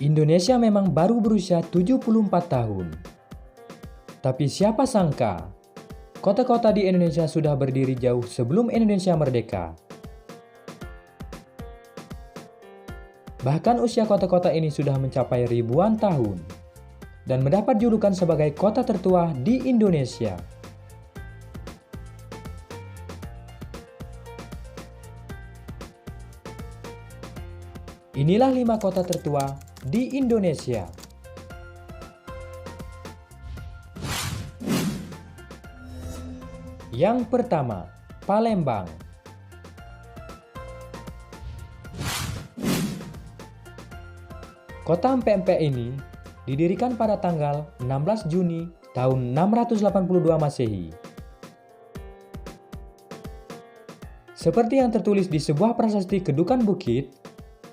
Indonesia memang baru berusia 74 tahun. Tapi siapa sangka, kota-kota di Indonesia sudah berdiri jauh sebelum Indonesia merdeka. Bahkan usia kota-kota ini sudah mencapai ribuan tahun dan mendapat julukan sebagai kota tertua di Indonesia. Inilah 5 kota tertua di Indonesia. Yang pertama, Palembang. Kota Empek-Empek ini didirikan pada tanggal 16 Juni tahun 682 Masehi. Seperti yang tertulis di sebuah prasasti Kedukan Bukit,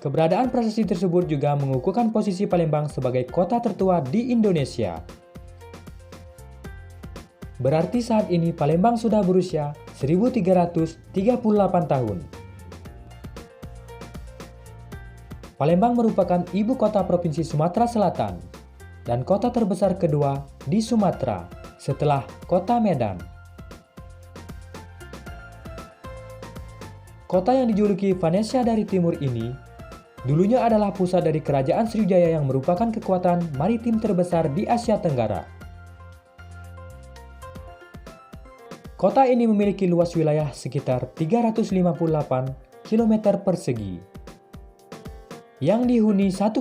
keberadaan prasasti tersebut juga mengukuhkan posisi Palembang sebagai kota tertua di Indonesia. Berarti saat ini Palembang sudah berusia 1338 tahun. Palembang merupakan ibu kota Provinsi Sumatera Selatan dan kota terbesar kedua di Sumatera setelah kota Medan. Kota yang dijuluki Venesia dari Timur ini dulunya adalah pusat dari Kerajaan Sriwijaya yang merupakan kekuatan maritim terbesar di Asia Tenggara. Kota ini memiliki luas wilayah sekitar 358 km persegi, yang dihuni 1,8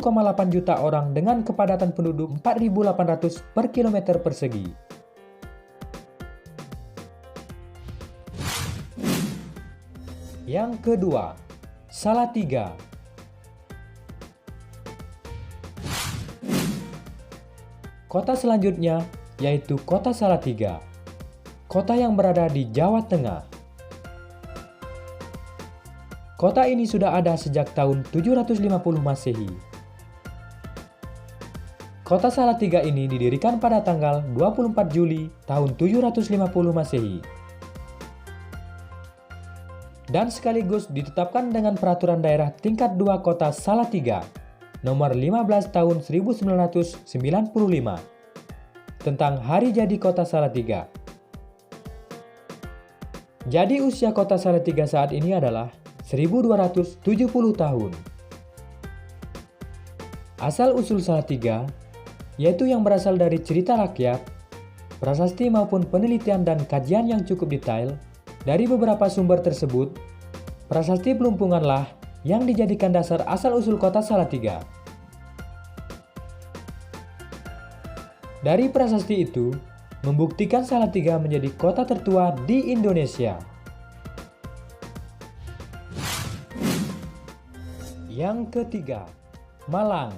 juta orang dengan kepadatan penduduk 4.800 per kilometer persegi. Yang kedua, Salatiga. Kota selanjutnya yaitu Kota Salatiga, kota yang berada di Jawa Tengah. Kota ini sudah ada sejak tahun 750 Masehi. Kota Salatiga ini didirikan pada tanggal 24 Juli tahun 750 Masehi. Dan sekaligus ditetapkan dengan Peraturan Daerah Tingkat 2 Kota Salatiga nomor 15 tahun 1995 tentang Hari Jadi Kota Salatiga. Jadi usia kota Salatiga saat ini adalah 1270 tahun. Asal-usul Salatiga, yaitu yang berasal dari cerita rakyat, prasasti maupun penelitian dan kajian yang cukup detail, dari beberapa sumber tersebut, prasasti Pelumpunganlah yang dijadikan dasar asal-usul kota Salatiga. Dari prasasti itu, membuktikan Salatiga menjadi kota tertua di Indonesia. Yang ketiga, Malang.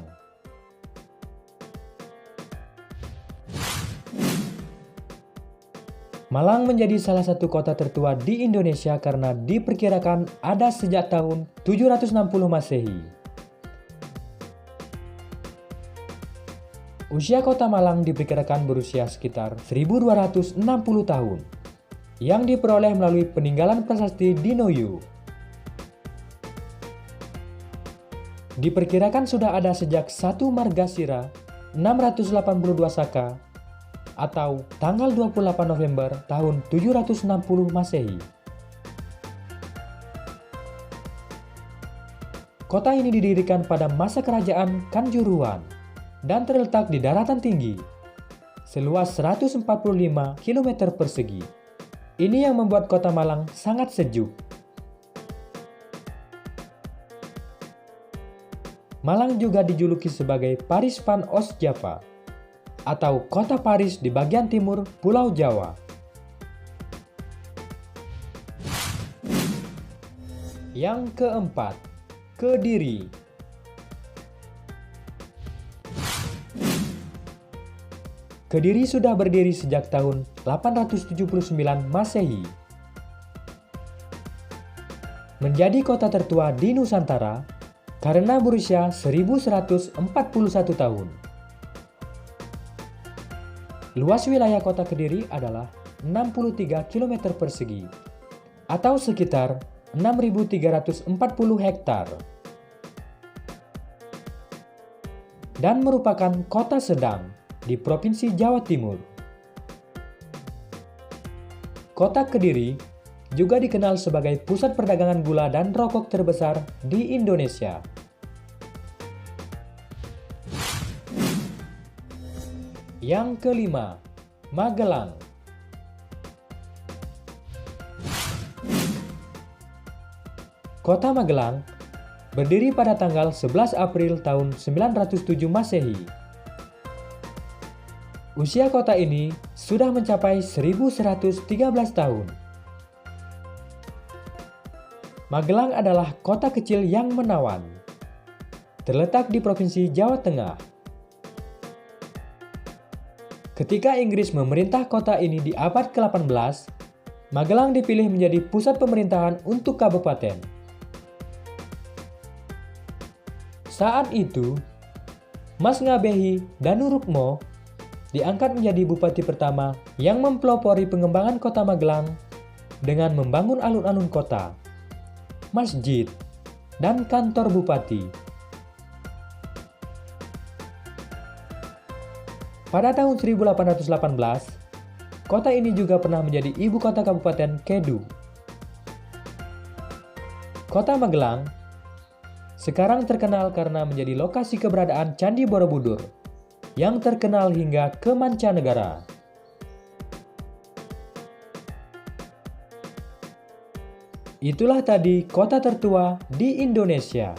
Malang menjadi salah satu kota tertua di Indonesia karena diperkirakan ada sejak tahun 760 Masehi. Usia kota Malang diperkirakan berusia sekitar 1260 tahun, yang diperoleh melalui peninggalan prasasti Dinoyu. Diperkirakan sudah ada sejak 1 Margasira 682 Saka atau tanggal 28 November tahun 760 Masehi. Kota ini didirikan pada masa kerajaan Kanjuruhan dan terletak di daratan tinggi, seluas 145 km persegi. Ini yang membuat kota Malang sangat sejuk. Malang juga dijuluki sebagai Paris van Oost-Java, atau kota Paris di bagian timur Pulau Jawa. Yang keempat, Kediri. Kediri sudah berdiri sejak tahun 879 Masehi. Menjadi kota tertua di Nusantara karena berusia 1141 tahun. Luas wilayah kota Kediri adalah 63 km persegi atau sekitar 6.340 hektar. dan merupakan kota sedang di Provinsi Jawa Timur. Kota Kediri juga dikenal sebagai pusat perdagangan gula dan rokok terbesar di Indonesia. Yang kelima, Magelang. Kota Magelang berdiri pada tanggal 11 April tahun 907 Masehi. Usia kota ini sudah mencapai 1113 tahun. Magelang adalah kota kecil yang menawan, terletak di Provinsi Jawa Tengah. Ketika Inggris memerintah kota ini di abad ke-18, Magelang dipilih menjadi pusat pemerintahan untuk kabupaten. Saat itu, Mas Ngabehi Danurukmo diangkat menjadi bupati pertama yang mempelopori pengembangan kota Magelang dengan membangun alun-alun kota, masjid, dan kantor bupati. Pada tahun 1818, kota ini juga pernah menjadi ibu kota Kabupaten Kedu. Kota Magelang sekarang terkenal karena menjadi lokasi keberadaan Candi Borobudur yang terkenal hingga ke mancanegara. Itulah tadi kota tertua di Indonesia.